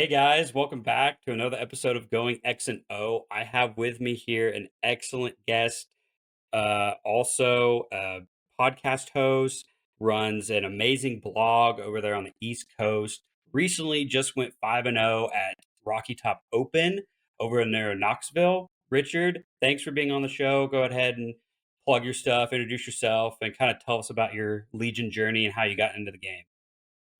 Hey guys, welcome back to another episode of Going X and O. I have with me here an excellent guest, also a podcast host, runs an amazing blog over there on the East Coast. Recently just went 5-0 at Rocky Top Open over in there in Knoxville. Richard, thanks for being on the show. Go ahead and plug your stuff, introduce yourself, and kind of tell us about your Legion journey and how you got into the game.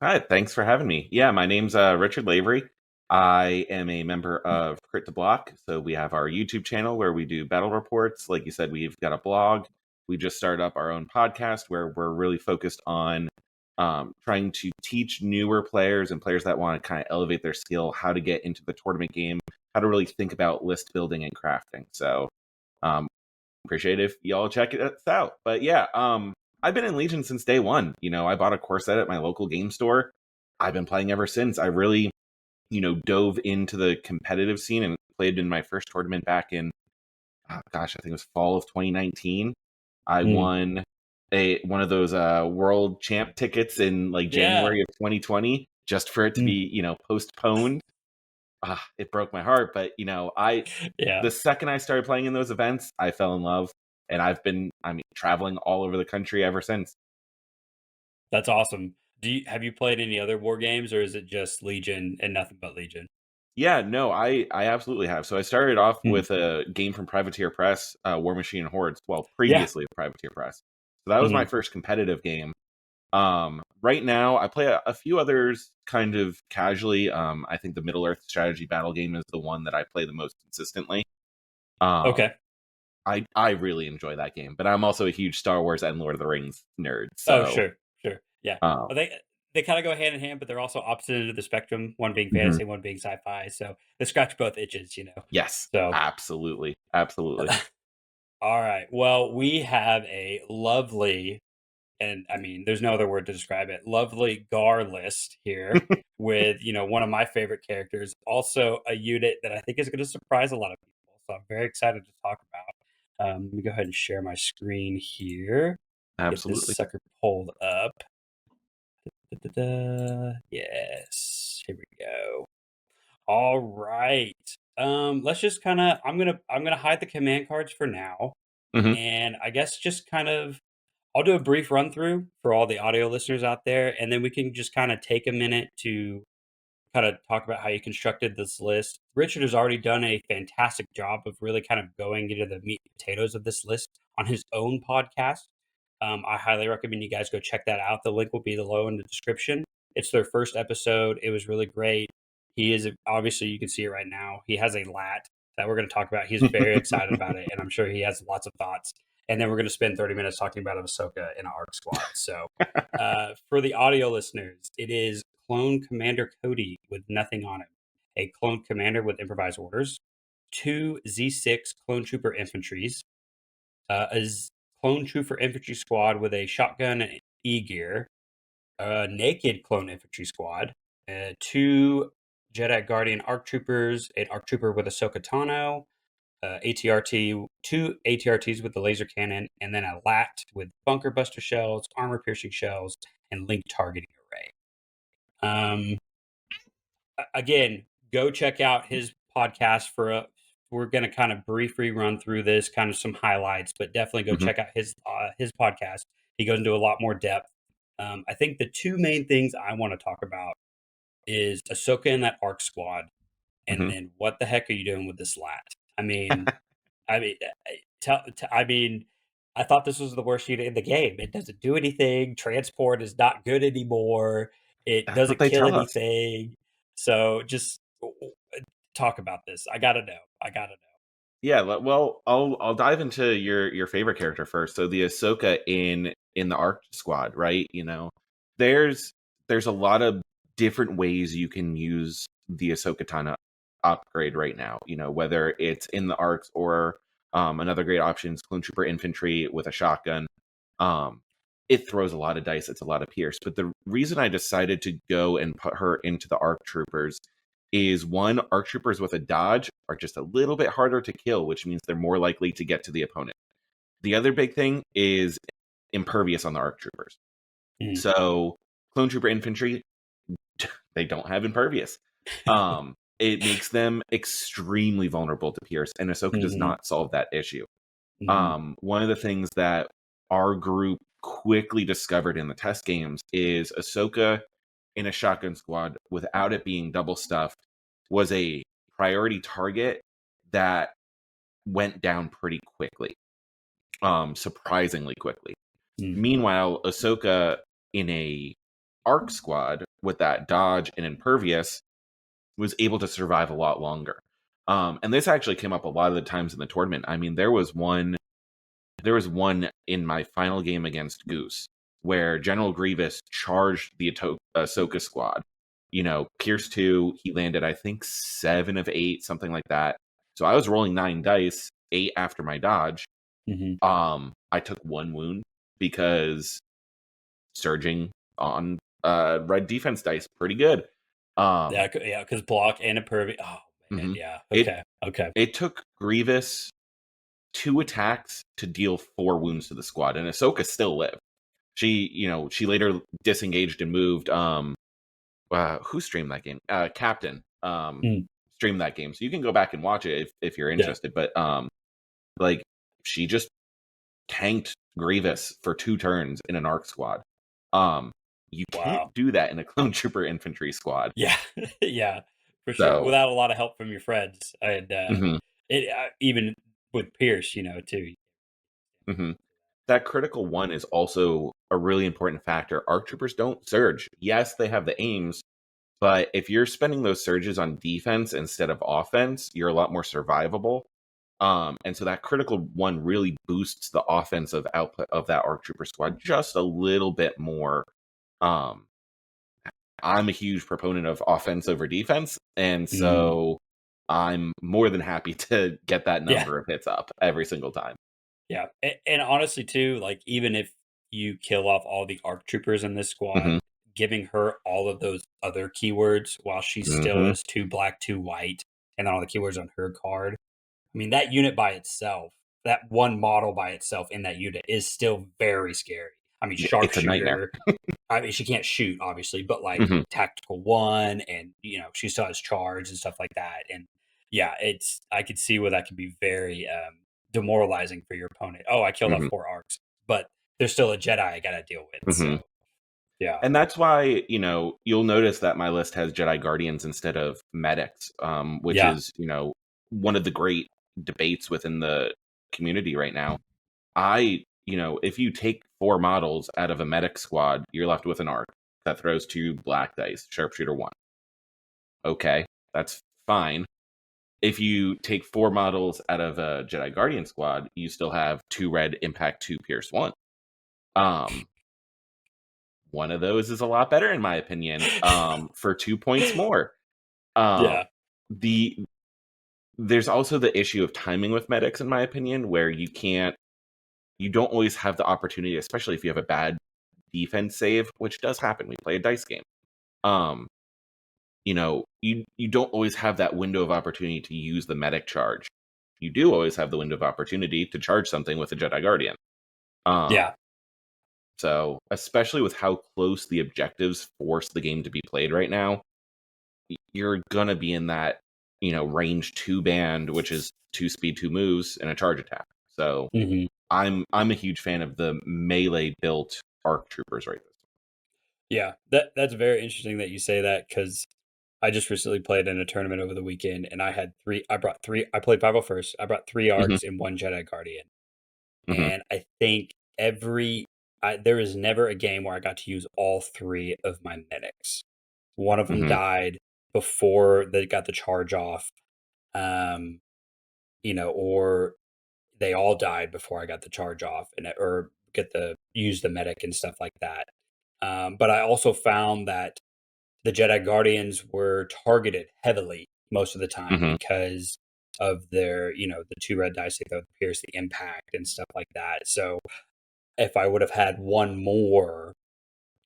Hi, thanks for having me. Yeah, my name's Richard Lavery. I am a member of Crit to Block. So we have our YouTube channel where we do battle reports. Like you said, we've got a blog. We just started up our own podcast where we're really focused on trying to teach newer players and players that want to kind of elevate their skill how to get into the tournament game, how to really think about list building and crafting. So um, appreciate if y'all check it out. But yeah, I've been in Legion since day one. I bought a core set at my local game store. I've been playing ever since. I really, dove into the competitive scene and played in my first tournament back in, I think it was fall of 2019. I Mm. won one of those world champ tickets in like Yeah. January of 2020 just for it to Mm. be, postponed. It broke my heart, but Yeah. the second I started playing in those events, I fell in love, and traveling all over the country ever since. That's awesome. Have you played any other war games, or is it just Legion and nothing but Legion? Yeah, no, I absolutely have. So I started off Mm. with a game from Privateer Press, War Machine and Hordes. Well, Yeah. previously Privateer Press. So that was my Mhm. first competitive game. Right now, I play a few others kind of casually. I think the Middle Earth strategy battle game is the one that I play the most consistently. Um, Okay. I really enjoy that game, but I'm also a huge Star Wars and Lord of the Rings nerd. Oh, So, sure, sure. Yeah. um, Well, they kind of go hand in hand, but they're also opposite ends of the spectrum. One being mhm. fantasy, one being sci-fi. So they scratch both itches. Yes, So, absolutely, absolutely. all right. Well, we have a lovely, and I mean, there's no other word to describe it. Lovely Gar list here with one of my favorite characters. Also, a unit that I think is going to surprise a lot of people. So I'm very excited to talk about. Let me go ahead and share my screen here. Get this Absolutely. sucker pulled up. Da-da-da. Yes, here we go. All right. Let's just kind of. I'm gonna hide the command cards for now, Hmm. and I guess just kind of I'll do a brief run through for all the audio listeners out there, and then we can just kind of take a minute to kind of talk about how you constructed this list. Richard has already done a fantastic job of really kind of going into the meat and potatoes of this list on his own podcast. I highly recommend you guys go check that out. The link will be below in the description. It's their first episode. It was really great. He is obviously you can see it right now. He has a LAAT that we're going to talk about. He's very excited about it, and I'm sure he has lots of thoughts. And then we're going to spend 30 minutes talking about Ahsoka in an ARC squad. So, for the audio listeners, it is clone Commander Cody with nothing on him, a clone commander with improvised orders, two Z6 clone trooper infantries, clone trooper infantry squad with a shotgun and E gear, a naked clone infantry squad, two Jedi Guardian ARC troopers, an ARC trooper with Ahsoka Tano, ATRT, two ATRTs with the laser cannon, and then a LAAT with bunker buster shells, armor piercing shells, and link targeting array. Um, again, go check out his podcast for a. We're going to kind of briefly run through this, kind of some highlights, but definitely go Hmm. check out his podcast. He goes into a lot more depth. I think the two main things I want to talk about is Ahsoka and that ARC squad, and Hmm. then what the heck are you doing with this LAAT? I mean, I mean, I mean, I thought this was the worst unit in the game. It doesn't do anything. Transport is not good anymore. It That's what doesn't they kill tell us. anything. So just talk about this. I gotta know. I gotta know. Yeah, well, I'll dive into your favorite character first. So the Ahsoka in the Arc Squad, right? There's there's a lot of different ways you can use the Ahsoka Tana upgrade right now. Whether it's in the arcs or another great option is Clone Trooper Infantry with a shotgun. Um, it throws a lot of dice. It's a lot of pierce. But the reason I decided to go and put her into the Arc Troopers is one, ARC Troopers with a dodge are just a little bit harder to kill, which means they're more likely to get to the opponent. The other big thing is impervious on the ARC Troopers. Mm. So Clone Trooper Infantry, they don't have impervious. It makes them extremely vulnerable to Pierce, and Ahsoka does Mhm, not solve that issue. mhm, One of the things that our group quickly discovered in the test games is Ahsoka in a shotgun squad without it being double stuffed was a priority target that went down pretty quickly, surprisingly quickly. mhm. Meanwhile, Ahsoka in a arc squad with that dodge and impervious was able to survive a lot longer. And this actually came up a lot of the times in the tournament. I mean, there was one in my final game against Goose where General Grievous charged the Ahsoka squad. Pierce 2, he landed, I think, 7 of 8, something like that. So I was rolling 9 dice, 8 after my dodge. Mhm. I took 1 wound because surging on red defense dice pretty good. Um, Yeah, because block and impervi oh, man, mhm. yeah, It okay, okay. it took Grievous 2 attacks to deal 4 wounds to the squad, and Ahsoka still lived. She later disengaged and moved. Who streamed that game? Captain Mm, streamed that game, so you can go back and watch it if you're yeah, interested. But like she just tanked Grievous for 2 turns in an arc squad. Um, you wow. can't do that in a clone trooper infantry squad. Yeah, yeah, for sure, So, without a lot of help from your friends, and, mhm, even with Pierce, too. mhm. That critical one is also a really important factor. Arc troopers don't surge. Yes, they have the aims, but if you're spending those surges on defense instead of offense, you're a lot more survivable. And so that critical one really boosts the offensive output of that ARC Trooper squad just a little bit more. Um, I'm a huge proponent of offense over defense, and Mm, so I'm more than happy to get that yeah. number of hits up every single time. Yeah, and honestly too, like, even if you kill off all the ARC troopers in this Hmm. squad, giving her all of those other keywords while she still Hmm. is 2 black, 2 white, and then all the keywords on her card. I mean, that unit by itself, that one model by itself in that unit is still very scary. I mean, Yeah, it's a nightmare. sharpshooter, I mean, she can't shoot, obviously, but, like, Hmm. tactical 1 and, she still has charge and stuff like that, and, yeah, I could see where that could be very, demoralizing for your opponent. "Oh, I killed off Hmm. 4 arcs, but there's still a Jedi I gotta deal with," Hmm. so, yeah. And that's why, you'll notice that my list has Jedi Guardians instead of medics, which Yeah. is, one of the great debates within the community right now. If you take 4 models out of a medic squad, you're left with an arc that throws 2 black dice, sharpshooter 1. Okay, that's fine. If you take 4 models out of a Jedi Guardian squad, you still have 2 red, impact 2, pierce 1. Um, one of those is a lot better in my opinion, for 2 points more. Um, Yeah. the there's also the issue of timing with medics in my opinion, where you don't always have the opportunity, especially if you have a bad defense save, which does happen. We play a dice game. Um, you don't always have that window of opportunity to use the medic charge. You do always have the window of opportunity to charge something with a Jedi Guardian. Um, Yeah. so especially with how close the objectives force the game to be played right now, you're gonna be in that, range 2 band, which is 2 speed, 2 moves, and a charge attack. So Mhm. I'm a huge fan of the melee built arc troopers right this. Yeah. That's very interesting that you say that because I just recently played in a tournament over the weekend, and I played 501st. I brought 3 Mhm, arcs and 1 Jedi Guardian. mhm, And I think there was never a game where I got to use all 3 of my medics. One of them mhm, died before they got the charge off, um, or they all died before I got the charge off or get the use the medic and stuff like that. But I also found that the Jedi Guardians were targeted heavily most of the time mhm, because of their, the 2 red dice they throw, the pierce, the impact, and stuff like that. So if I would have had one more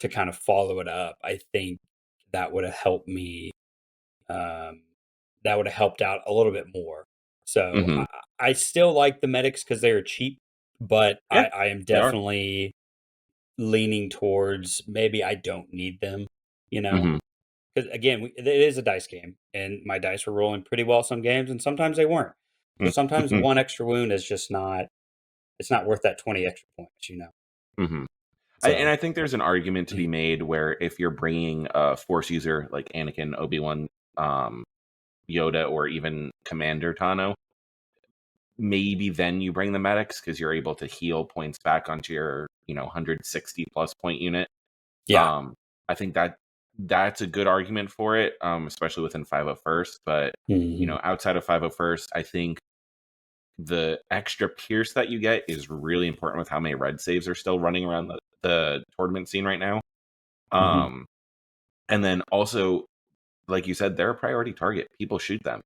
to kind of follow it up, I think that would have helped me, um, that would have helped out a little bit more. So mhm. I still like the medics because they are cheap, but Yeah, I am they are. definitely leaning towards maybe I don't need them, you know, Mhm. because again, it is a dice game, and my dice were rolling pretty well some games, and sometimes they weren't. So sometimes Mhm. one extra wound is just not. It's not worth that 20 extra points, you know. Mhm. And So I think there's an argument to be made where if you're bringing a Force user like Anakin, Obi-Wan, um, Yoda, or even Commander Tano, maybe then you bring the medics because you're able to heal points back onto your 160 plus point unit. yeah. Um, I think that's a good argument for it, especially within 501st. But Hmm. outside of 501st, I think the extra pierce that you get is really important with how many red saves are still running around the tournament scene right now. Hmm. Um, and then also, like you said, they're a priority target. People shoot them.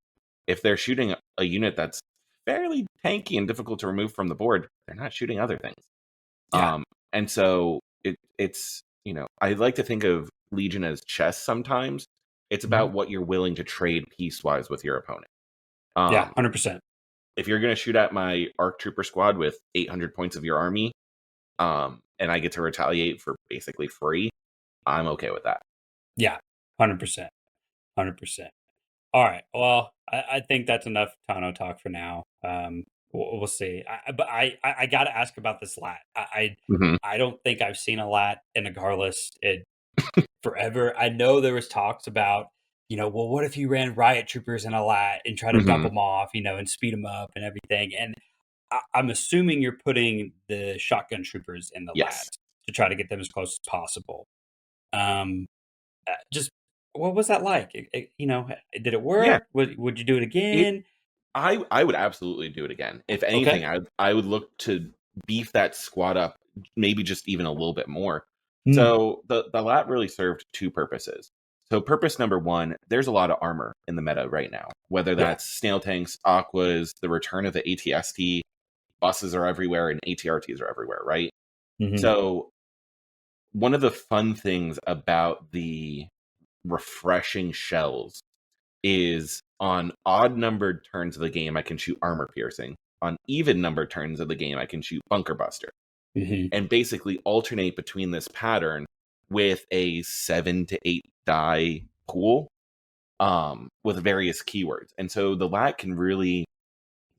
If they're shooting a unit that's fairly tanky and difficult to remove from the board, they're not shooting other things. Yeah. And so it's I like to think of Legion as chess sometimes. It's Hmm. about what you're willing to trade piece-wise with your opponent. Yeah. Um, 100%. if you're going to shoot at my ARC Trooper squad with 800 points of your army, and I get to retaliate for basically free, I'm okay with that. Yeah. 100%. 100%. All right. Well, I think that's enough Tano talk for now. We'll see. But I got to ask about this lat. Hmm. I don't think I've seen a lat in a Garlist in forever. I know there was talks about, well, what if you ran riot troopers in a lat and try to dump Hmm. them off, and speed them up and everything. And I'm assuming you're putting the shotgun troopers in the lat Yes. to try to get them as close as possible. Um, just what was that like? Did it Yeah. work? Would you do it It again? I would absolutely do it again. If anything, Okay. I would look to beef that squad up, maybe just even a little bit more. Mm, So the LAT really served two purposes. So purpose number one, there's a lot of armor in the meta right now, whether yeah. that's snail tanks, aquas, the return of the ATST, buses are everywhere, and ATRTs are everywhere, right? Hmm. So one of the fun things about the refreshing shells is on odd numbered turns of the game, I can shoot armor piercing. On even numbered turns of the game, I can shoot bunker buster. Hmm. And basically alternate between this pattern with a 7 to 8 die pool with various keywords. And so the LAT can really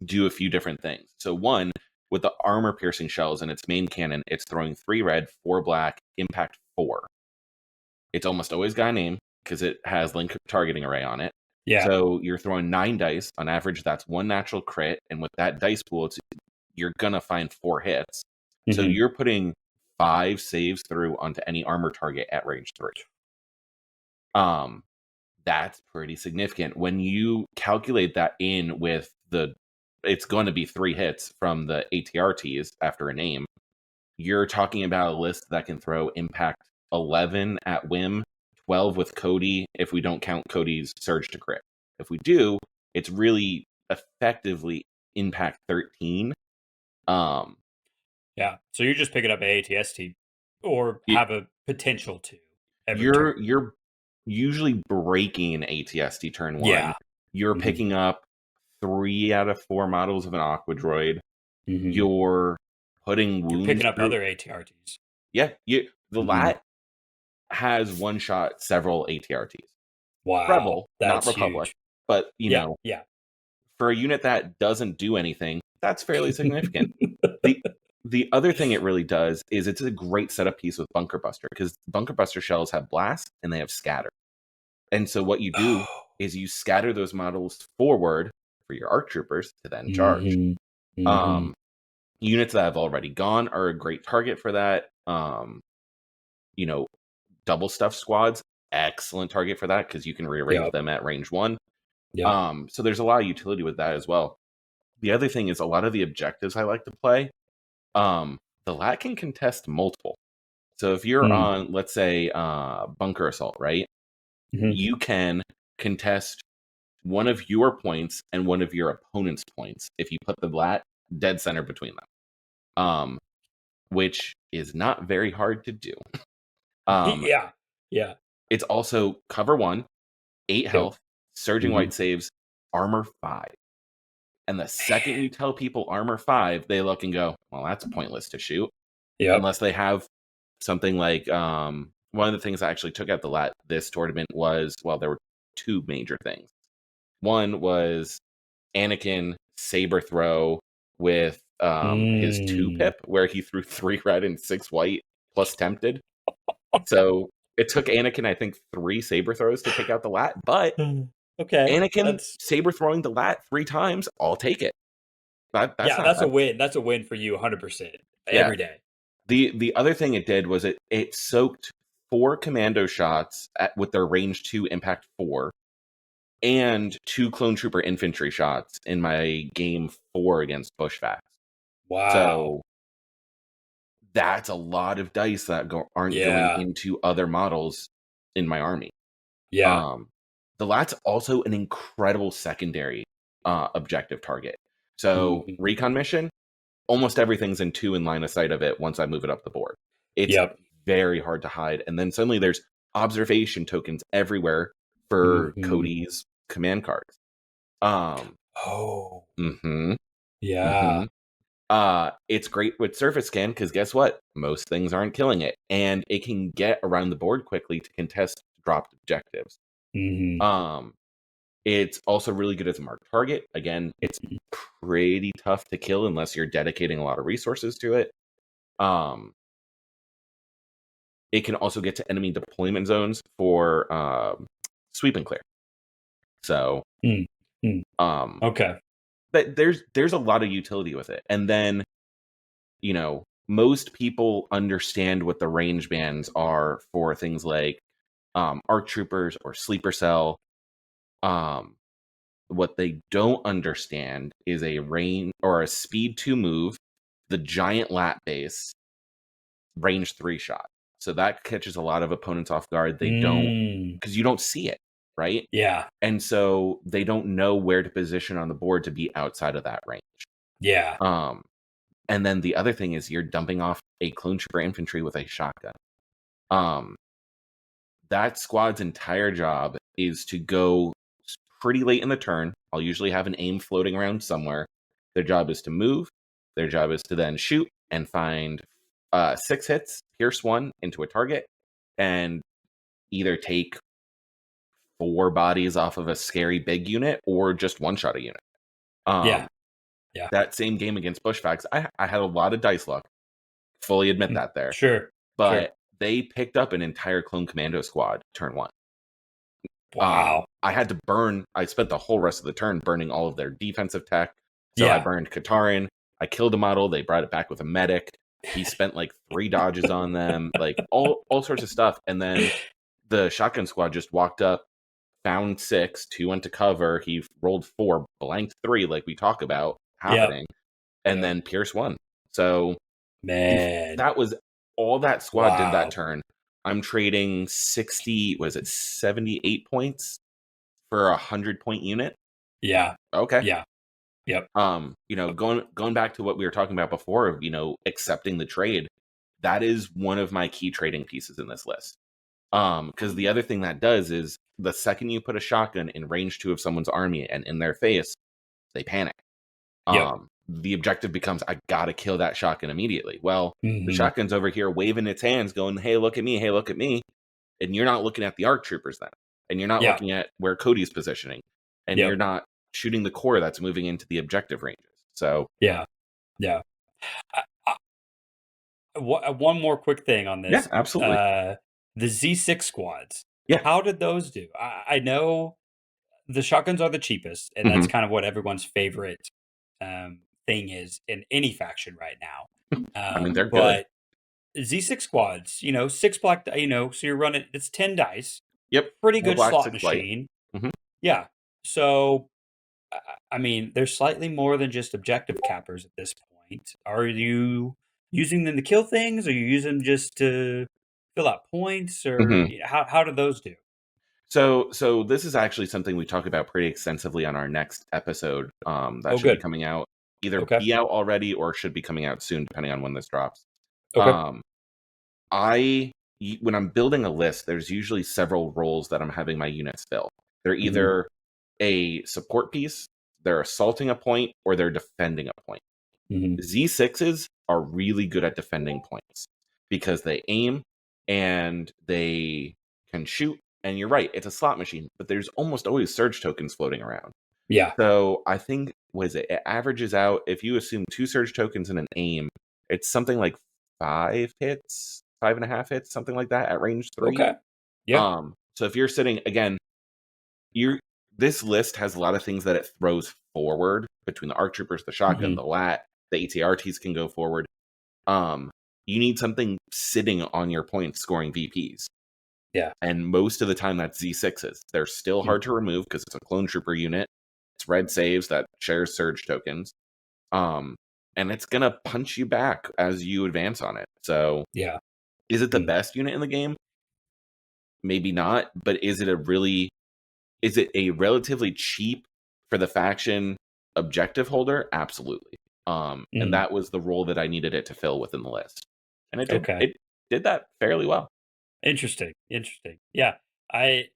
do a few different things. So one, with the armor piercing shells in its main cannon, it's throwing 3 red, 4 black, impact 4. It's almost always got a name because it has link targeting array on it. Yeah. So you're throwing 9 dice. On average, that's one natural crit. And with that dice pool, you're going to find 4 hits. So Hmm. you're putting 5 saves through onto any armor target at range 3. Um, that's pretty significant. When you calculate that in with it's going to be 3 hits from the ATRTs after a name, you're talking about a list that can throw impact 11 at whim, 12 with Cody, if we don't count Cody's surge to crit. If we do, it's really effectively impact 13. Um, Yeah. So you're just picking up AATST or y- have a potential to every turn. you're usually breaking an ATST turn one. Yeah. You're Hmm. picking up 3 out of 4 models of an Aqua Droid. Hmm. You're putting You're wounds picking up through. other ATRTs. Yeah, the Hmm. LAT has one shot several ATRTs. Wow. Rebel, not That's Republic. huge. But, Yeah. Yeah. for a unit that doesn't do anything, that's fairly significant. The the other thing it really does is it's a great setup piece with Bunker Buster because Bunker Buster shells have blast and they have scatter. And so what you do Oh. is you scatter those models forward for your ARC troopers to then charge. Hmm. Hmm. Um, Units that have already gone are a great target for that. You know, double stuff squads, excellent target for that because you can rearrange Yep. them at range 1. Yep. So there's a lot of utility with that as well. The other thing is a lot of the objectives I like to play, the LAT can contest multiple. So if you're Mm. on, let's say, bunker assault, right? Hmm. You can contest one of your points and one of your opponent's points if you put the LAT dead center between them, which is not very hard to do. Um, Yeah. Yeah. it's also cover 1, 8 Yep. health, surging Hmm. white saves, armor 5. And the second you tell people armor 5, they look and go, well, that's pointless to shoot. Yep. Unless they have something like one of the things I actually took out the LAAT this tournament was, well, there were two major things. One was Anakin saber throw with his 2-pip, where he threw 3 red and 6 white plus tempted. So it took Anakin, I think, 3 saber throws to take out the LAAT, but Okay, Anakin that's saber throwing the LAAT 3 times, I'll take it. That's yeah, not that's a bad. win. That's a win for you, 100% Yeah. every day. The other thing it did was it soaked 4 commando shots with their range 2 impact 4 and 2 clone trooper infantry shots in my game 4 against Bushfax. Wow. So that's a lot of dice that aren't going Yeah. into other models in my army. Yeah. The LAAT's also an incredible secondary objective target. So Mhm. recon mission, almost everything's in 2 in line of sight of it once I move it up the board. It's Yep. very hard to hide. And then suddenly there's observation tokens everywhere for Mhm. Cody's command cards. Um, Oh. mhm, Yeah. mhm. It's great with surface scan because guess what? Most things aren't killing it, and it can get around the board quickly to contest dropped objectives. Mhm. Um, it's also really good as a marked target. Again, it's pretty tough to kill unless you're dedicating a lot of resources to it. Um, it can also get to enemy deployment zones for sweep and clear. So, Mm. Mm. um, Okay. but there's a lot of utility with it, and then most people understand what the range bands are for things like arc troopers or sleeper cell. Um, what they don't understand is a range or a speed 2 move, the giant lat base, range 3 shot. So that catches a lot of opponents off guard. They don't, Mm. because you don't see it, right? Yeah. And so they don't know where to position on the board to be outside of that range. Yeah. Um, and then the other thing is you're dumping off a clone trooper infantry with a shotgun. Um, that squad's entire job is to go pretty late in the turn. I'll usually have an aim floating around somewhere. Their job is to move. Their job is to then shoot and find 6 hits, pierce 1 into a target, and either take 4 bodies off of a scary big unit or just one-shot a unit. Yeah. Um, Yeah. that same game against Bushfax, I had a lot of dice luck. Fully admit Mm. that there. Sure. Sure. But they picked up an entire clone commando squad turn 1. Wow. I had to burn. I spent the whole rest of the turn burning all of their defensive tech. So I Yeah. burned Katarin. I killed a model. They brought it back with a medic. He spent like 3 dodges on them, like all sorts of stuff. And then the shotgun squad just walked up, found 6, 2 went to cover. He rolled 4, blanked 3, like we talk about Yep. happening, and Yep. then Pierce 1. So if Man. that was all that squad did that Wow. turn, I'm trading 60, was it 78 points for a 100-point unit? Yeah. Okay. Yeah. Yep. Going back to what we were talking about before of, accepting the trade, that is one of my key trading pieces in this list. Because the other thing that does is the second you put a shotgun in range 2 of someone's army and in their face, they panic. Yep. The objective becomes, I gotta kill that shotgun immediately. Well, the Mhm. shotgun's over here waving its hands, going, "Hey, look at me! Hey, look at me!" And you're not looking at the arc troopers then, and you're not Yeah. looking at where Cody's positioning, and you're Yep. not shooting the core that's moving into the objective ranges. So, Yeah. Yeah. One more quick thing on yeah, this. absolutely. The Z6 squads. Yeah. How did those do? I know the shotguns are the cheapest, and that's Hmm. kind of what everyone's favorite thing is in any faction right now. I mean, they're good. But Z6 squads, 6 black, so you're running, it's 10 dice, Yep. pretty 4 good black, slot 6 white. machine. Hmm. Yeah. So, I mean, they're slightly more than just objective cappers at this point. Are you using them to kill things? Are you using them just to fill out points? Or Hmm. how do those do? So this is actually something we talk about pretty extensively on our next episode. That Oh, should be good. coming out, either Okay. be out already or should be coming out soon, depending on when this drops. Okay. Um, when I'm building a list, there's usually several roles that I'm having my units fill. They're Hmm. either a support piece, they're assaulting a point, or they're defending a point. Hmm. Z6s are really good at defending points because they aim, and they can shoot. And you're right, it's a slot machine, but there's almost always surge tokens floating around. Yeah. So I think, was it averages out, if you assume 2 surge tokens and an aim, it's something like 5 hits, 5.5 hits, something like that at range 3. Okay. Yeah. So if you're sitting, again, you're this list has a lot of things that it throws forward between the ARC Troopers, the shotgun, Hmm. the LAAT, the ATRTs can go forward. You need something sitting on your points scoring VPs. Yeah. And most of the time that's Z6s. They're still hard to remove because it's a clone trooper unit. It's red saves that shares surge tokens. And it's gonna punch you back as you advance on it. So Yeah. is it the Mm. best unit in the game? Maybe not, but is it a relatively cheap for the faction objective holder? Absolutely. And Mm. that was the role that I needed it to fill within the list. And Okay. it did that fairly well. Interesting. Interesting. Yeah. I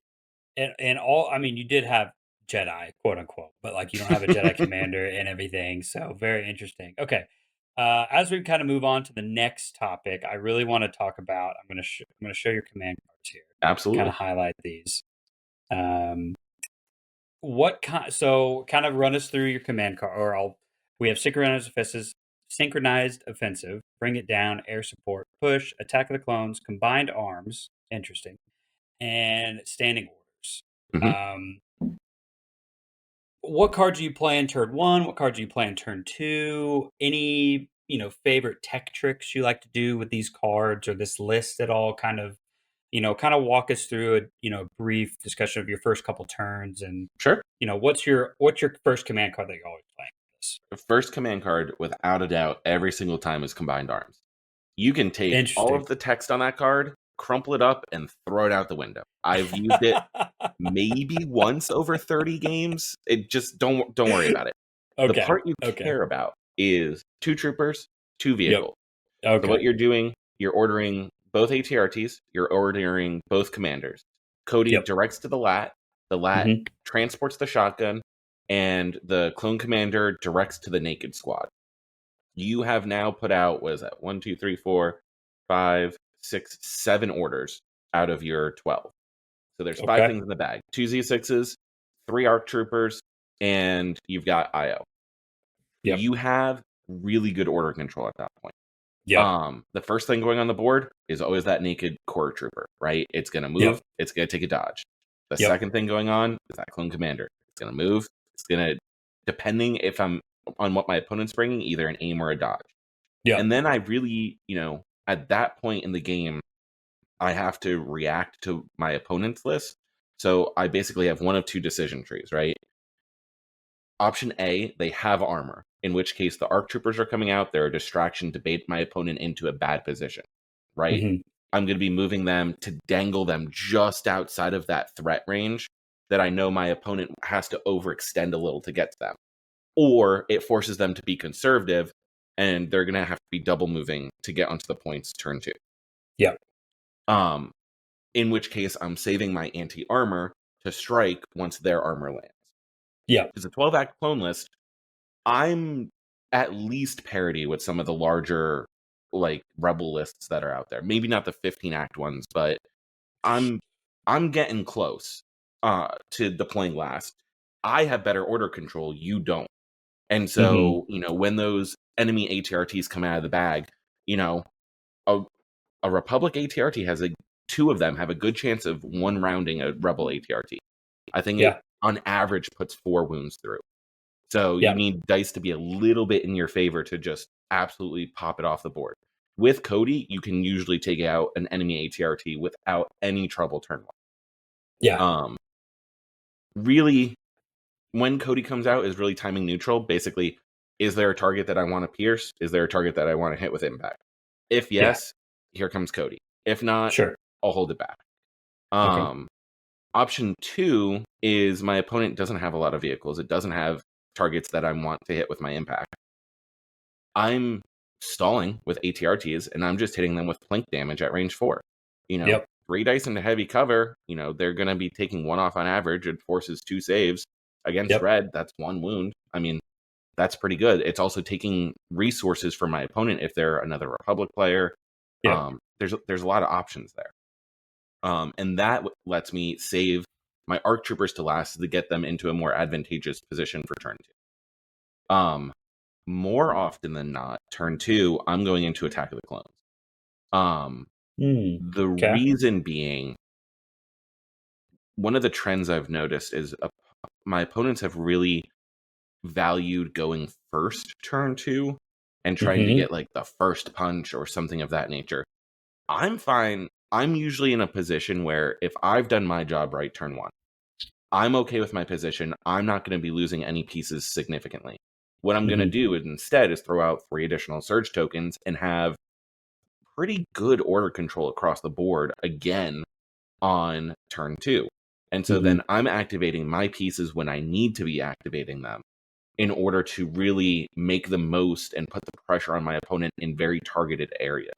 and all. I mean, you did have Jedi, quote unquote, but like you don't have a Jedi commander and everything. So very interesting. Okay. As we kind of move on to the next topic, I really want to talk about. I'm gonna show your command cards here. Kind Absolutely. of highlight these. Um, what kind? So kind of run us through your command card, or I'll. We have synchronized offensive, bring it down, air support, push, attack of the clones, combined arms. Interesting, and standing orders. Hmm. Um, what cards are you playing turn one? What cards are you playing turn two? Any favorite tech tricks you like to do with these cards or this list at all? Kind of walk us through a brief discussion of your first couple turns and Sure. what's your first command card that you're always playing with this? The first command card, without a doubt, every single time is combined arms. You can take all Interesting. of the text on that card, crumple it up, and throw it out the window. I've used it maybe once over 30 games. It just don't worry about it. The Okay. part you Okay. care about is 2 troopers, 2 Yep. vehicles. So what Okay. you're doing, you're ordering both ATRTs, you're ordering both commanders. Cody Yep. directs to the LAAT, the LAAT Hmm. transports the shotgun, and the clone commander directs to the naked squad. You have now put out, what is that? 1, 2, 3, 4, 5, 6, 7 orders out of your 12. So there's 5 Okay. things in the bag. 2 Z6s, 3 ARC troopers, and you've got IO. Yep. You have really good order control at that point. Yep. The first thing going on the board is always that naked core trooper, right? It's gonna move, Yep. it's gonna take a dodge. The Yep. second thing going on is that clone commander. It's gonna move, it's gonna, depending if I'm on what my opponent's bringing, either an aim or a dodge. Yep. And then I really, at that point in the game, I have to react to my opponent's list. So I basically have one of 2 decision trees, right? Option A, they have armor, in which case the ARC troopers are coming out. They're a distraction to bait my opponent into a bad position, right? Hmm. I'm going to be moving them to dangle them just outside of that threat range that I know my opponent has to overextend a little to get to them. Or it forces them to be conservative and they're going to have to be double moving to get onto the points turn 2. Yep. Um, in which case I'm saving my anti-armor to strike once their armor lands. Yep. Because a 12-act clone list, I'm at least parity with some of the larger like rebel lists that are out there. Maybe not the 15-act ones, but I'm getting close to deploying last. I have better order control, you don't. And Hmm. so, when those enemy ATRTs come out of the bag, you know, a, a Republic ATRT has 2 of them have a good chance of one rounding a Rebel ATRT. I think it Yeah. on average puts 4 wounds through. So you Yeah. need dice to be a little bit in your favor to just absolutely pop it off the board. With Cody, you can usually take out an enemy ATRT without any trouble turn Yeah. 1. Really, when Cody comes out is really timing neutral. Basically, is there a target that I want to pierce? Is there a target that I want to hit with impact? If Yeah. yes, here comes Cody. If not, Sure. I'll hold it back. Okay. Option 2 is my opponent doesn't have a lot of vehicles. It doesn't have targets that I want to hit with my impact. I'm stalling with ATRTs and I'm just hitting them with plink damage at range 4. Yep. 3 dice into heavy cover, they're going to be taking 1 off on average. It forces 2 saves. Against Yep. red, that's 1 wound. I mean, that's pretty good. It's also taking resources from my opponent if they're another Republic player. Yep. there's a lot of options there. And that lets me save my ARC troopers to last to get them into a more advantageous position for turn 2. More often than not, turn 2, I'm going into Attack of the Clones. The Okay. reason being, one of the trends I've noticed is my opponents have really valued going first turn 2 and trying to Mm-hmm. get like the first punch or something of that nature. I'm fine. I'm usually in a position where if I've done my job right turn 1, I'm okay with my position. I'm not going to be losing any pieces significantly. What I'm going to Mm-hmm. do instead is throw out 3 additional surge tokens and have pretty good order control across the board again on turn 2. And so Mm-hmm. then I'm activating my pieces when I need to be activating them in order to really make the most and put the pressure on my opponent in very targeted areas.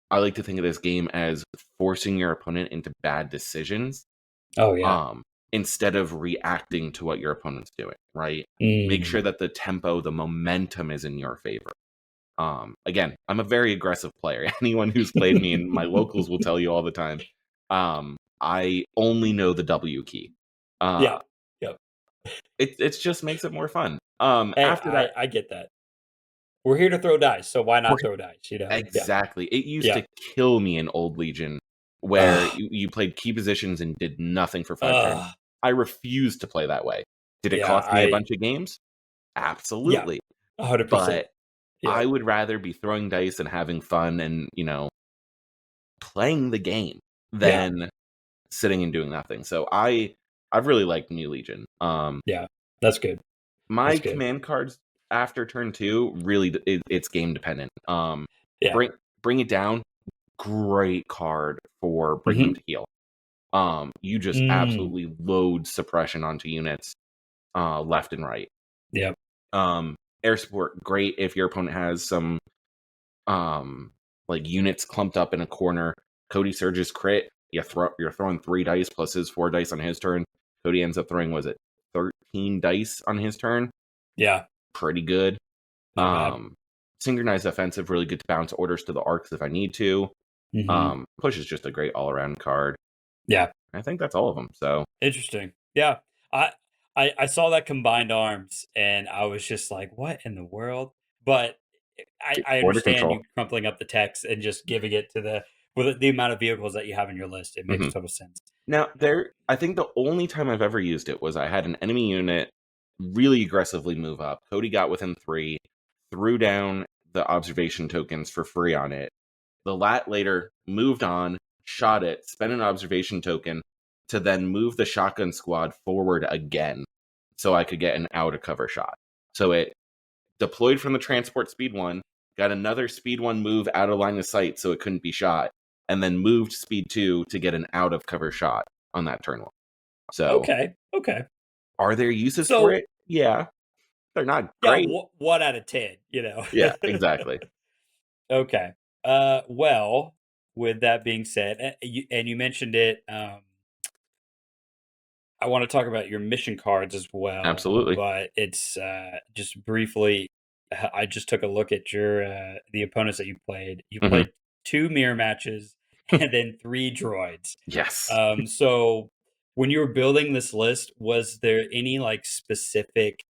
I like to think of this game as forcing your opponent into bad decisions, Oh yeah. instead of reacting to what your opponent's doing, right? Make Mm. sure that the tempo, the momentum is in your favor. Again, I'm a very aggressive player. Anyone who's played me in my locals will tell you all the time. I only know the W key. Uh, Yep. Yep. it just makes it more fun. Hey, After that, I get that. We're here to throw dice, so why we're not throw dice? Yeah. exactly. It used Yeah. to kill me in Old Legion where Ugh. you played key positions and did nothing for 5 turns. Ugh. I refuse to play that way. Did it Yeah. cost me a bunch of games? Yeah. Absolutely. 100%. But Yeah. I would rather be throwing dice and having fun and, playing the game Yeah. than sitting and doing nothing. So I've really liked New Legion. Yeah. That's good. My That's good. command cards after turn 2 really it's game dependent. Yeah. Bring it down, great card for bring them Mhm. to heal. You just Mm. absolutely load suppression onto units left and right. Yep. Um, Air support, great if your opponent has some like units clumped up in a corner. Cody surges crit. You're throwing 3 dice plus his 4 dice on his turn. Cody ends up throwing, was it 13 dice on his turn? Yeah. Pretty good. Not bad. Synchronized offensive, really good to bounce orders to the arcs if I need to. Mhm. Push is just a great all around card. Yeah. I think that's all of them. So Interesting. Yeah. I I saw that combined arms and I was just like, "What in the world?" But I order understand control. you crumpling up the text and just giving it to the with the amount of vehicles that you have in your list. It makes hmm total sense. Now, I think the only time I've ever used it was I had an enemy unit really aggressively move up. Cody got within 3, threw down the observation tokens for free on it. The LAAT later moved on, shot it, spent an observation token to then move the shotgun squad forward again so I could get an out of cover shot. So it deployed from the transport speed 1, got another speed 1 move out of line of sight so it couldn't be shot, and then moved speed 2 to get an out of cover shot on that turn 1. So, Okay. Okay. are there uses for So, it? Yeah. They're not yeah, great. 1 out of 10, you know? Yeah, exactly. Okay. Well, with that being said, and you mentioned it, I want to talk about your mission cards as well, Absolutely. but it's just briefly. I just took a look at your the opponents that you played. You hmm played 2 mirror matches and then 3 droids. Yes. So when you were building this list, was there any like specific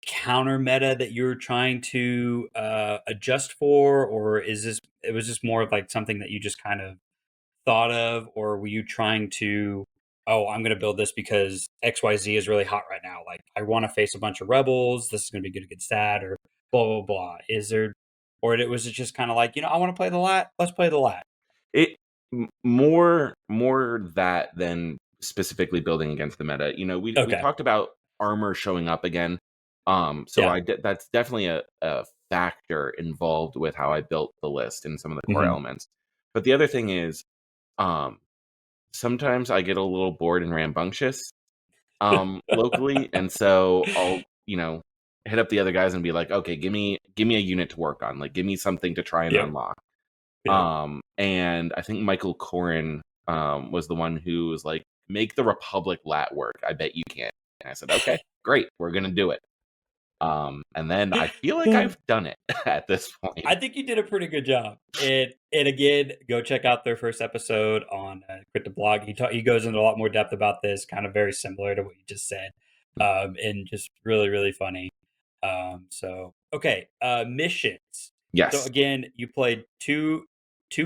counter meta that you were trying to adjust for, or is this it was just more of like something that you just kind of thought of, or were you trying to, oh, I'm going to build this because XYZ is really hot right now? Like, I want to face a bunch of rebels. This is going to be good against that, or blah, blah, blah. Is there, or was it just kind of like, I want to play the LAT? Let's play the LAT. It more that than specifically building against the meta. We Okay. talked about armor showing up again. So Yeah. that's definitely a factor involved with how I built the list and some of the core Hmm. elements. But the other thing is, um, sometimes I get a little bored and rambunctious locally, and so I'll hit up the other guys and be like, okay, give me a unit to work on, like give me something to try and Yep. unlock. Yep. And I think Michael Corin was the one who was like, make the Republic LAT work. I bet you can. And I said, okay, great, we're gonna do it. And then I feel like I've done it at this I point. think you did a pretty good job. And again, go check out their first episode on Crypto Blog. He goes into a lot more depth about this, kind of very similar to what you just said, and just really really funny. So okay, missions. So Yes. again, you played two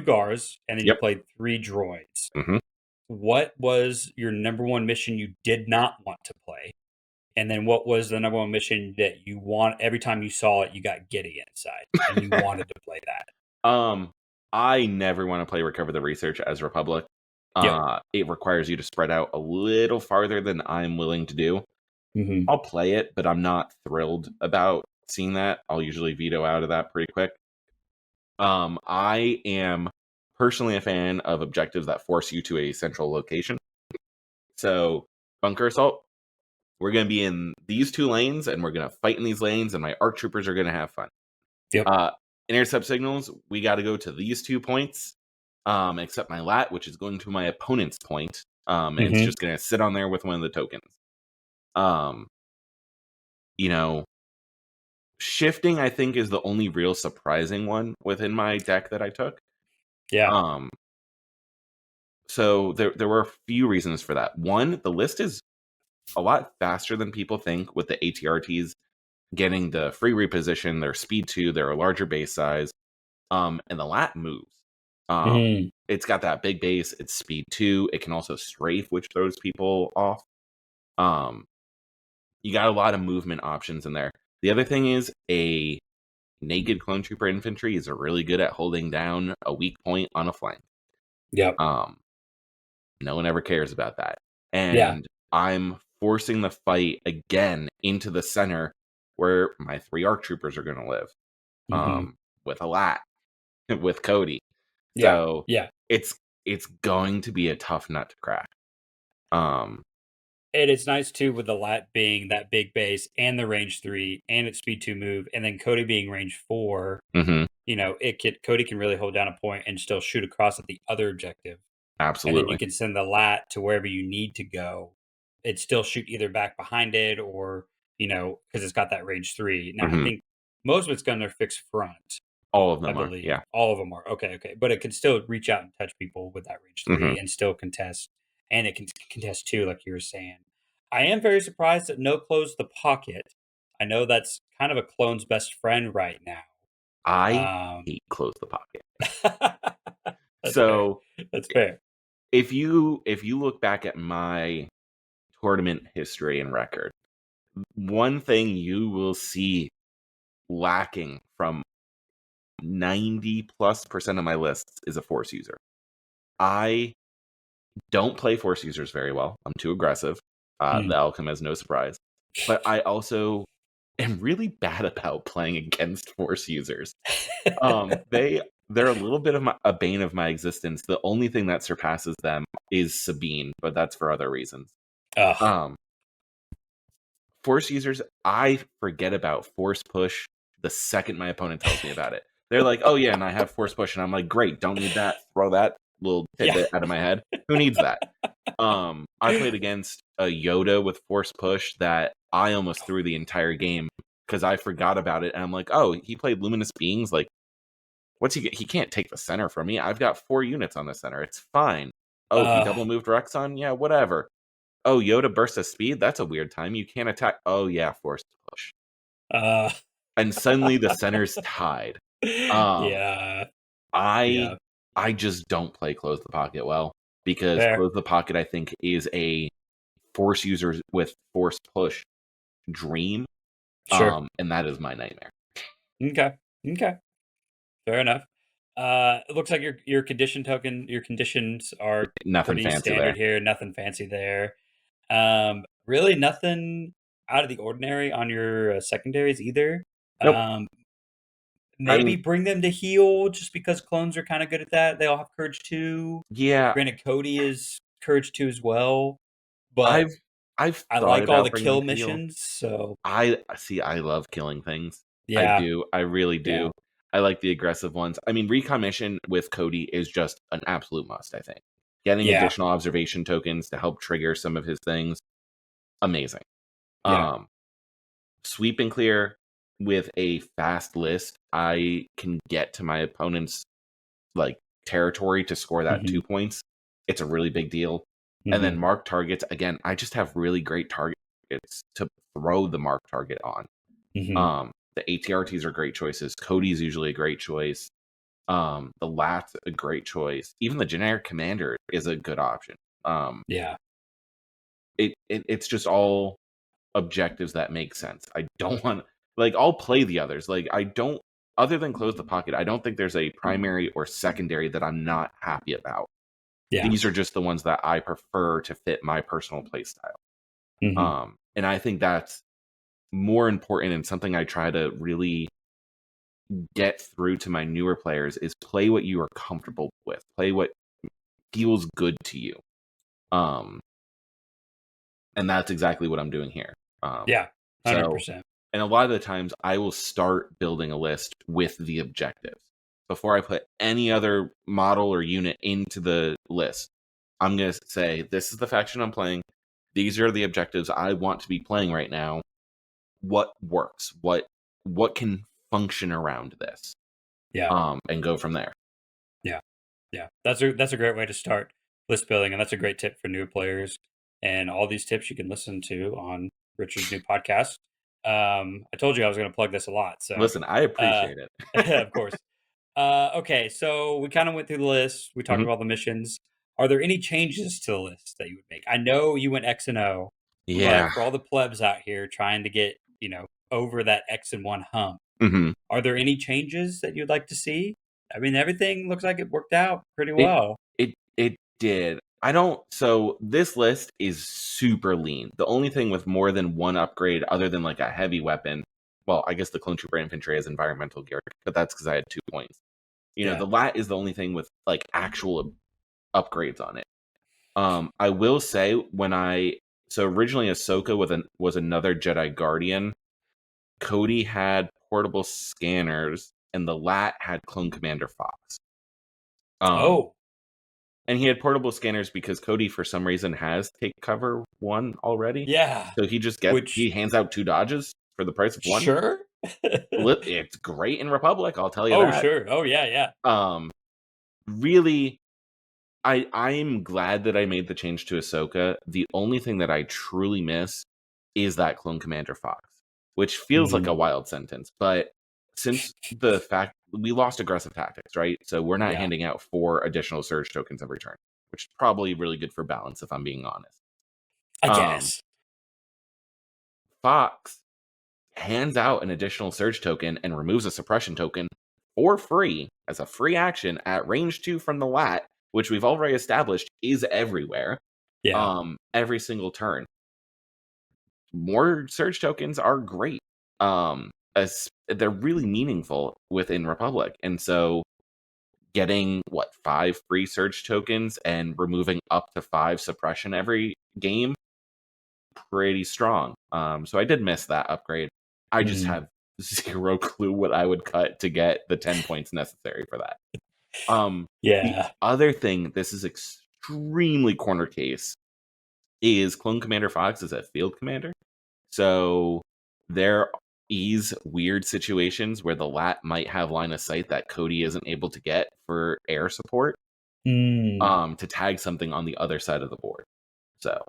Gars, and then you Yep. played three droids. Hmm. What was your number one mission you did not want to play? And then what was the number one mission that you want every time you saw it, you got giddy inside and you wanted to play that? um, I never want to play Recover the Research as Republic. Yep. It requires you to spread out a little farther than I'm willing to do. Hmm. I'll play it, but I'm not thrilled about seeing that. I'll usually veto out of that pretty quick. I am personally a fan of objectives that force you to a central location. So, bunker assault, we're going to be in these two lanes, and we're going to fight in these lanes, and my ARC troopers are going to have fun. Yep. Uh, intercept signals, we got to go to these 2 points, except my LAAT, which is going to my opponent's point, and it's Hmm. just going to sit on there with one of the tokens. Um, you know, shifting, I think, is the only real surprising one within my deck that I took. Yeah. Um, so there were a few reasons for that. One, the list is a lot faster than people think with the ATRTs getting the free reposition, their speed 2, their larger base size, and the LAAT moves. Hmm. It's got that big base, it's speed 2, it can also strafe, which throws people off. Um, you got a lot of movement options in there. The other thing is a naked clone trooper infantry is really good at holding down a weak point on a flank. Yep. Um, no one ever cares about that. Yeah. And I'm forcing the fight again into the center where my 3 ARC troopers are going to live, Hmm. with a LAAT, with Cody. Yeah. So Yeah. it's going to be a tough nut to crack. Um, And it's nice too with the LAT being that big base and the range 3 and its speed 2 move, and then Cody being range 4. mhm, Cody can really hold down a point and still shoot across at the other objective. And then you absolutely. can send the LAT to wherever you need to go. It still shoot either back behind it or, because it's got that range 3. Now, I Mhm. think most of it's going to fix front, All of I them are, believe. yeah. All of them are. Okay, okay. But it can still reach out and touch people with that range Mhm. 3 and still contest. And it can contest too, like you were saying. I am very surprised that no close the pocket. I know that's kind of a clone's best friend right now. I Um, hate close the pocket. that's fair. So, That's fair. if you look back at my tournament history and record, one thing you will see lacking from 90+% of my lists is a force user. I don't play force users very well. I'm too aggressive. Mm. That'll come as no surprise. But I also am really bad about playing against force users. They're a little bit of a bane of my existence. The only thing that surpasses them is Sabine, but that's for other reasons. Ugh. Um, Force users, I forget about force push the second my opponent tells me about it. They're like, "Oh yeah, and I have force push," and I'm like, "Great, don't need that. Throw that little Yeah. tidbit out of my head. Who needs that?" I played against a Yoda with force push that I almost threw the entire game because I forgot about it, and I'm like, "Oh, he played Luminous Beings. Like, what's he? He can't take the center from me. I've got 4 units on the center. It's fine." Oh, he Uh, double moved Rexon. Yeah, whatever. Oh, Yoda burst of speed? That's a weird time. You can't attack. Oh, yeah, force push. uh, And suddenly the center's tied. Um, yeah. I Yeah. I just don't play close the pocket well because Fair. close the pocket I think is a force users with force push dream. Sure. And that is my nightmare. Okay. Okay. Fair enough. It looks like your conditions are Nothing pretty fancy standard there. here. Nothing fancy there. Really nothing out of the ordinary on your secondaries either. Nope. Um, I maybe mean, bring them to heal just because clones are kind of good at that. They all have courage 2. yeah, Granted, Cody is courage 2 as well, but I've I've I thought like all about the bringing them kill to heal. missions. So I see. I love killing things. I yeah, do. I really yeah, do. I like the aggressive ones. I mean, recon mission with Cody is just an absolute must. I think getting yeah, additional observation tokens to help trigger some of his things, amazing. yeah. Um, sweep and clear with a fast list, I can get to my opponent's like territory to score that Hmm. 2 points. It's a really big deal. And then Hmm. mark targets, again, I just have really great targets to throw the mark target on. Hmm. The ATRTs are great choices. Cody's usually a great choice. The LAAT's a great choice. Even the generic commander is a good option. Yeah. It's just all objectives that make sense. I don't want like I'll play the others. Like I don't other than close the pocket, I don't think there's a primary or secondary that I'm not happy about. Yeah. These are just the ones that I prefer to fit my personal play style. Hmm. And I think that's more important and something I try to really get through to my newer players is play what you are comfortable with. Play what feels good to you. Um and that's exactly what I'm doing here. Um Yeah. Hundred so percent. and a lot of the times I will start building a list with the objectives. Before I put any other model or unit into the list, I'm going to say, this is the faction I'm playing. These are the objectives I want to be playing right now. What works? What can function around this? Yeah. And go from there. Yeah. Yeah. That's a great way to start list building, and that's a great tip for new players. And all these tips you can listen to on Richard's new podcast. I told you I was going to plug this a lot, so Listen, I uh, appreciate it. of course. Okay, so we kind of went through the list. We talked Mhm. about the missions. Are there any changes to the list that you would make? I know you went X and O, but Yeah. for all the plebs out here trying to get over that X and one hump, hmm are there any changes that you'd like to see? I mean, everything looks like it worked out pretty It well. it did. I don't so this list is super lean. The only thing with more than one upgrade other than like a heavy weapon, well, I guess the clone trooper infantry has environmental gear, but that's because I had 2 points. Yeah. The LAAT is the only thing with like actual upgrades on it. I will say when I so originally Ahsoka was another Jedi Guardian. Cody had portable scanners, and the LAAT had Clone Commander Fox. Um, Oh, and he had portable scanners because Cody, for some reason, has take cover one already. yeah. So he Which hands out 2 dodges for the price of one. sure. It's great in Republic, I'll tell you Oh, that. sure. Oh, yeah, yeah. Um, really, I'm glad that I made the change to Ahsoka. The only thing that I truly miss is that Clone Commander Fox, which feels like a Hmm. wild sentence, but since the fact we lost aggressive tactics, right? So we're not Yeah, handing out 4 additional surge tokens every turn, which is probably really good for balance if I'm being honest. I Um, guess. Fox hands out an additional surge token and removes a suppression token for free as a free action at range 2 from the LAT, which we've already established is everywhere. Yeah. Every single turn. More surge tokens are great. As they're really meaningful within Republic. And so getting 5 free surge tokens and removing up to 5 suppression every game, pretty strong. So I did miss that upgrade. I just Hmm. have zero clue what I would cut to get the 10 points necessary for that. The Yeah. other thing, this is extremely corner case, is Clone Commander Fox is a field commander. So there is weird situations where the LAT might have line of sight that Cody isn't able to get for air support, Mm. to tag something on the other side of the board. So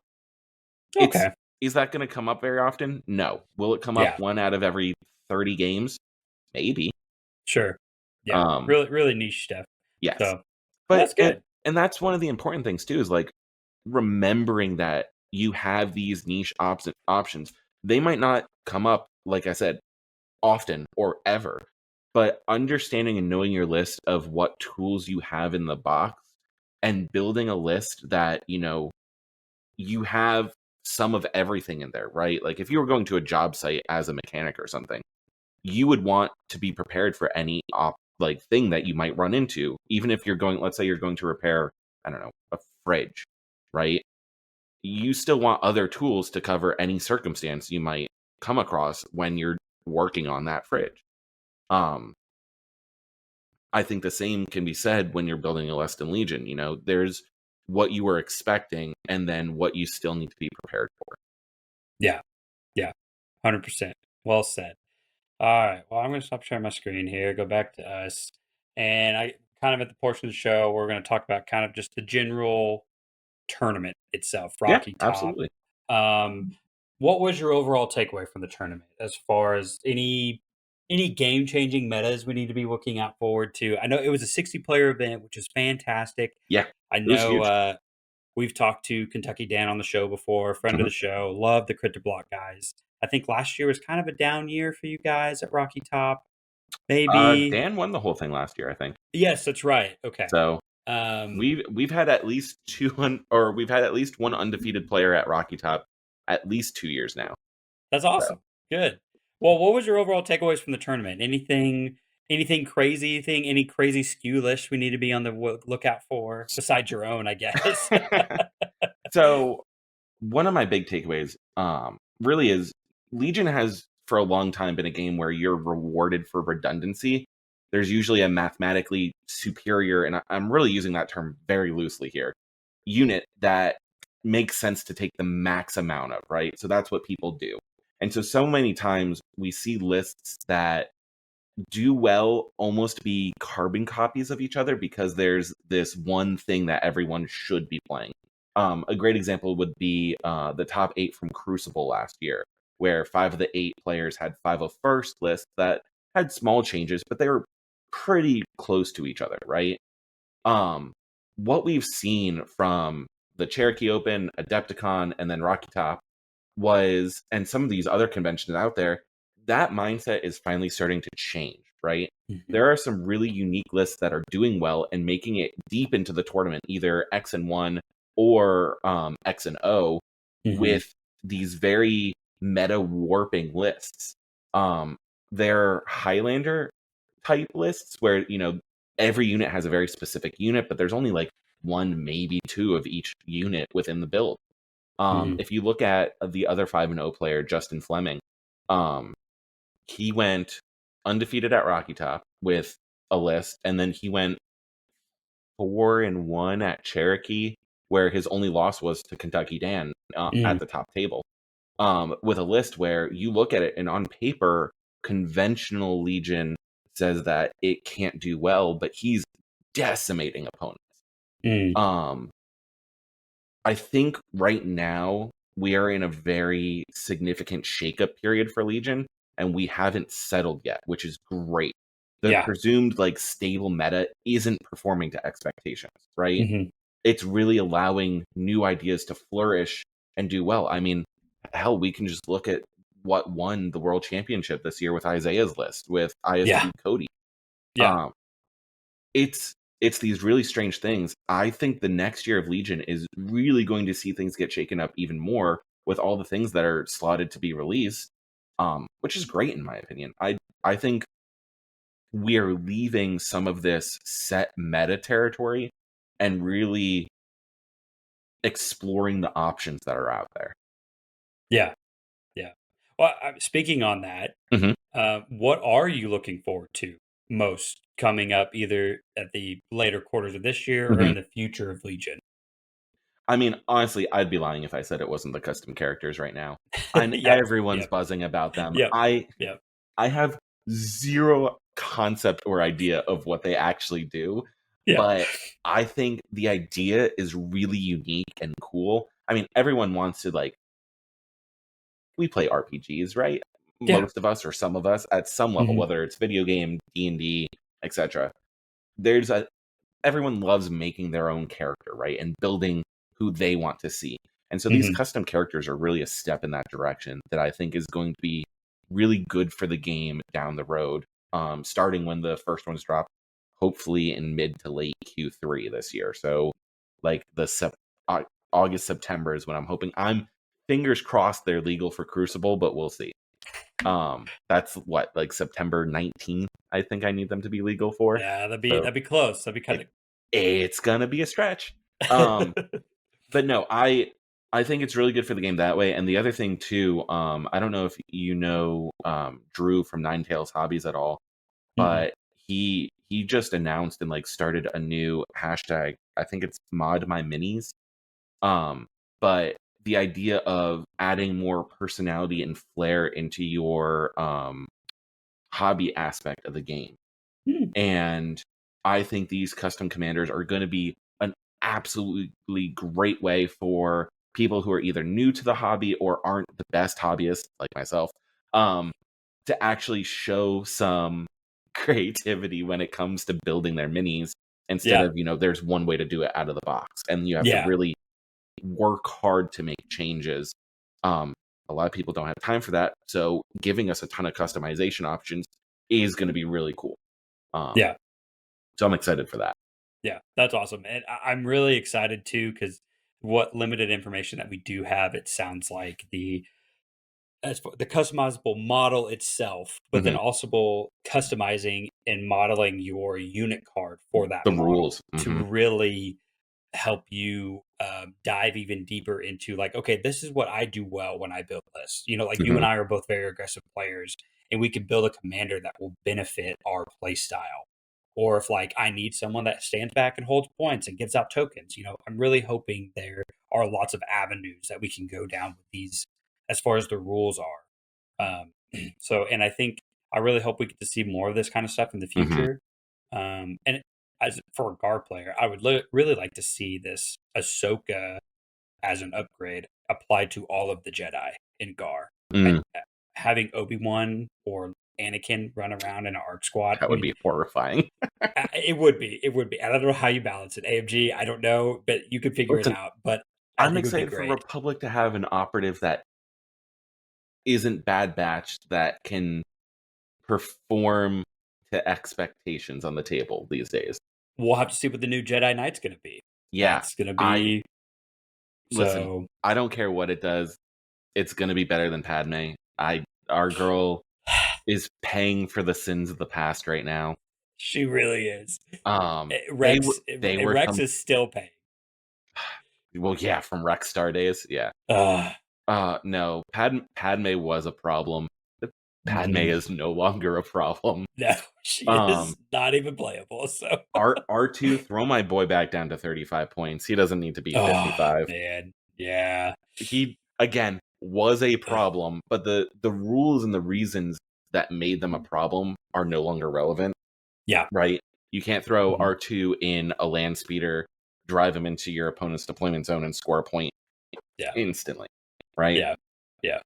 it's Okay. is that going to come up very often? No. Will it come up Yeah. one out of every 30 games? Maybe. Sure. Yeah. Um, Really, really niche stuff. yes. So, well, But that's good. and that's one of the important things too is like remembering that you have these niche options. They might not come up, like I said, often or ever, but understanding and knowing your list of what tools you have in the box and building a list that you have some of everything in there, right? Like if you were going to a job site as a mechanic or something, you would want to be prepared for any like thing that you might run into, even if you're going, let's say you're going to repair, I don't know, a fridge, right? You still want other tools to cover any circumstance you might come across when you're working on that fridge. um I think the same can be said when you're building a less than Legion. There's what you were expecting and then what you still need to be prepared for. Yeah. Yeah. 100%. Well said. All right. Well, I'm going to stop sharing my screen here, go back to us. And I kind of at the portion of the show, we're going to talk about kind of just the general tournament itself, Yeah, Rocky Top. absolutely. Um, what was your overall takeaway from the tournament as far as any game changing metas we need to be looking out forward to? I know it was a 60-player event, which is fantastic. Yeah, I it was know huge. we've talked to Kentucky Dan on the show before, friend of Mhm. the show. Love the Crypto Block guys. I think last year was kind of a down year for you guys at Rocky Top. Maybe. Dan won the whole thing last year, I think. Yes, that's right. Okay. So Um, we've had at least or we've had at least one undefeated player at Rocky Top at least 2 years now. that's So awesome. Good. Well, what was your overall takeaways from the tournament? Anything crazy? Any crazy skew lists we need to be on the lookout for besides your own? I guess. so one of my big takeaways really is Legion has for a long time been a game where you're rewarded for redundancy. There's usually a mathematically superior, and I'm really using that term very loosely here, unit that makes sense to take the max amount of, right? So that's what people do. And so many times we see lists that do well almost be carbon copies of each other because there's this one thing that everyone should be playing. A great example would be the top 8 from Crucible last year, where 5 of the 8 players had 5 of first lists that had small changes, but they were pretty close to each other, right? Um, what we've seen from the Cherokee Open, Adepticon, and then Rocky Top was, and some of these other conventions out there, that mindset is finally starting to change, right? Mhm, There are some really unique lists that are doing well and making it deep into the tournament, either X and one or X and O, mhm, with these very meta warping lists. Um, they're Highlander type lists where every unit has a very specific unit, but there's only like one, maybe two of each unit within the build. mhm, If you look at the other 5-0 player, Justin Fleming, um, he went undefeated at Rocky Top with a list, and then he went 4-1 at Cherokee, where his only loss was to Kentucky Dan mhm, at the top table. With a list where you look at it, and on paper, conventional Legion says that it can't do well, but he's decimating opponents. mhm. Um, I think right now we are in a very significant shakeup period for Legion, and we haven't settled yet, which is great. The Yeah. presumed like stable meta isn't performing to expectations, right? Mhm. It's really allowing new ideas to flourish and do well. I mean, hell, we can just look at what won the world championship this year with Isaiah's list with Yeah. ISW Cody. Yeah. Um, it's these really strange things. I think the next year of Legion is really going to see things get shaken up even more with all the things that are slotted to be released, which is great in my opinion. I think we are leaving some of this set meta territory and really exploring the options that are out there. Yeah. Yeah. Well, speaking on that, Mhm, what are you looking forward to most coming up either at the later quarters of this year or mhm. in the future of Legion? I mean, honestly, I'd be lying if I said it wasn't the custom characters right now, and Yep. everyone's Yep. buzzing about them. Yep. I Yep. I have zero concept or idea of what they actually do, Yep. but I think the idea is really unique and cool. I mean, everyone wants to like we play RPGs, right? Yeah. Most of us or some of us at some level, Mhm. whether it's video game, D&D, etc. There's a everyone loves making their own character, right? And building who they want to see. And so these Mhm. custom characters are really a step in that direction that I think is going to be really good for the game down the road. Starting when the first ones drop, hopefully in mid to late Q3 this year. So, like August, September is when I'm hoping. I'm fingers crossed they're legal for Crucible, but we'll see. That's what like September 19th. I think I need them to be legal for. Yeah, So that'd be close. That'd be kind it, it's gonna be a stretch. Um, of. but no, I think it's really good for the game that way. And the other thing too, I don't know if you know Drew from Nine Tails Hobbies at all, Mhm. but he just announced and like started a new hashtag. I think it's Mod My Minis. Um, but the idea of adding more personality and flair into your hobby aspect of the game. Hmm. And I think these custom commanders are going to be an absolutely great way for people who are either new to the hobby or aren't the best hobbyists like myself, um, to actually show some creativity when it comes to building their minis, instead Yeah. of, there's one way to do it out of the box and you have to Yeah. really work hard to make changes. Um, a lot of people don't have time for that, so giving us a ton of customization options is going to be really cool. Um, Yeah. so I'm excited for that. Yeah. That's awesome. And I'm really excited too, because what limited information that we do have, it sounds like as for the customizable model itself, but then Mhm. also customizing and modeling your unit card for that The model rules. to Mhm. really help you dive even deeper into like, okay, this is what I do well when I build lists. Like you and Mhm. I are both very aggressive players, and we can build a commander that will benefit our play style. Or if like I need someone that stands back and holds points and gives out tokens, I'm really hoping there are lots of avenues that we can go down with these as far as the rules are. And I think I really hope we get to see more of this kind of stuff in the Mhm. future. And as for a Gar player, I would really like to see this Ahsoka as an upgrade applied to all of the Jedi in Gar. I, Mm, having Obi-Wan or Anakin run around in an ARC squad. that I would mean, be horrifying. it would be. It would be. I don't know how you balance it. AMG, I don't know, but you could figure it Listen, out. But I I'm think it would be excited for great. Republic to have an operative that isn't Bad Batch, that can perform to expectations on the table these days. We'll have to see what the new Jedi Knight's going to be. Yeah, That's going to I be listen. so. I don't care what it does. It's going to be better than Padme. Our girl is paying for the sins of the past right now. She really is. They Rex they were Rex some is still paying. well, yeah, from Rex Star days, yeah. Uh, No, Padme was a problem. Padme mhm. is no longer a problem. No, she Um, is not even playable. So, R2, throw my boy back down to 35 points. He doesn't need to be oh 55. man, yeah, He again was a problem, but the rules and the reasons that made them a problem are no longer relevant, yeah, right? You can't throw mhm, R2 in a land speeder, drive him into your opponent's deployment zone, and score a point yeah, instantly, right? yeah, yeah,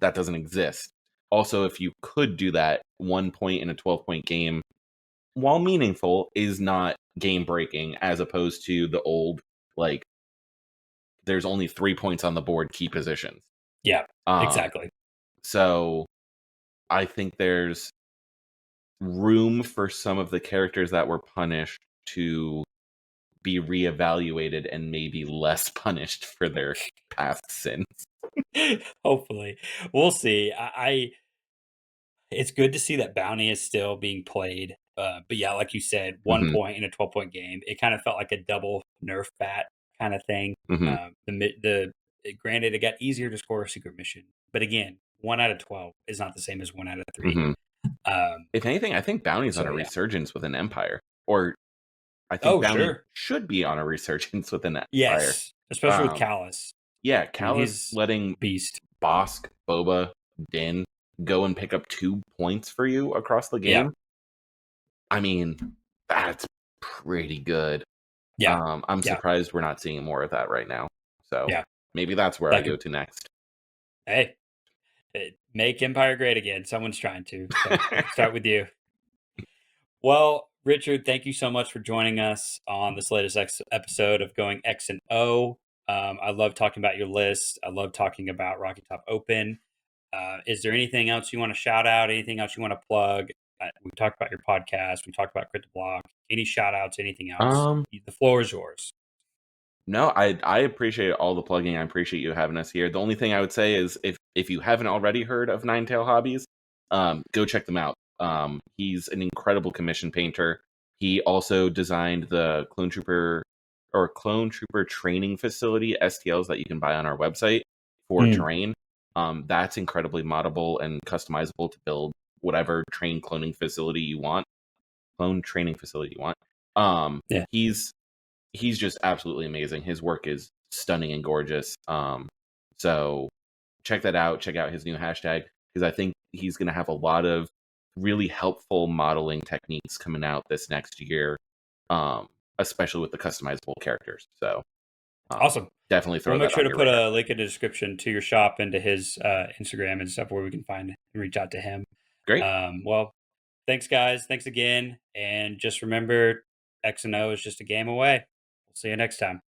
That doesn't exist. Also, if you could do that, 1 point in a 12-point game, while meaningful, is not game breaking, as opposed to the old, like, there's only 3 points on the board, key positions. yeah, Um, exactly. so I think there's room for some of the characters that were punished to be reevaluated and maybe less punished for their past sins. Hopefully, we'll see. It's good to see that Bounty is still being played. But yeah, like you said, one Hmm. point in a 12-point game, it kind of felt like a double nerf bat kind of thing. Hmm. Granted, it got easier to score a secret mission, but again, 1 out of 12 is not the same as 1 out of 3. Hmm. Um, If anything, I think Bounty's on a so yeah. resurgence within Empire, or I think Oh, Bounty sure. should be on a resurgence within Empire. Yes, especially with Um, Callus. yeah, I mean, Callus he's letting beast. Bosk, Boba, Din go and pick up 2 points for you across the Yeah, game. I mean, that's pretty good. yeah, I'm yeah, surprised we're not seeing more of that right now. So yeah. maybe that's where I That go could. to next. Hey, make Empire great again. Someone's trying to. So let's start with you. Well, Richard, thank you so much for joining us on this latest episode of Going X and O. I love talking about your list. I love talking about Rocky Top Open. Is there anything else you want to shout out? Anything else you want to plug? We talked about your podcast. We talked about Crypto Block. Any shout outs? Anything else? um, The floor is yours. No, I appreciate all the plugging. I appreciate you having us here. The only thing I would say is if you haven't already heard of Nine Tail Hobbies, go check them out. He's an incredible commission painter. He also designed the Clone Trooper training facility STLs that you can buy on our website for Mm, terrain. That's incredibly moddable and customizable to build whatever cloning facility you want. Clone training facility you want. yeah. He's just absolutely amazing. His work is stunning and gorgeous. So check that out. Check out his new hashtag because I think he's going to have a lot of really helpful modeling techniques coming out this next year, um, especially with the customizable characters. So Awesome. definitely We'll throw make that sure on to your put radar. a link in the description to your shop and to his Instagram and stuff where we can find and reach out to him. Great. Well, thanks, guys. Thanks again. And just remember, X and O is just a game away. We'll see you next time.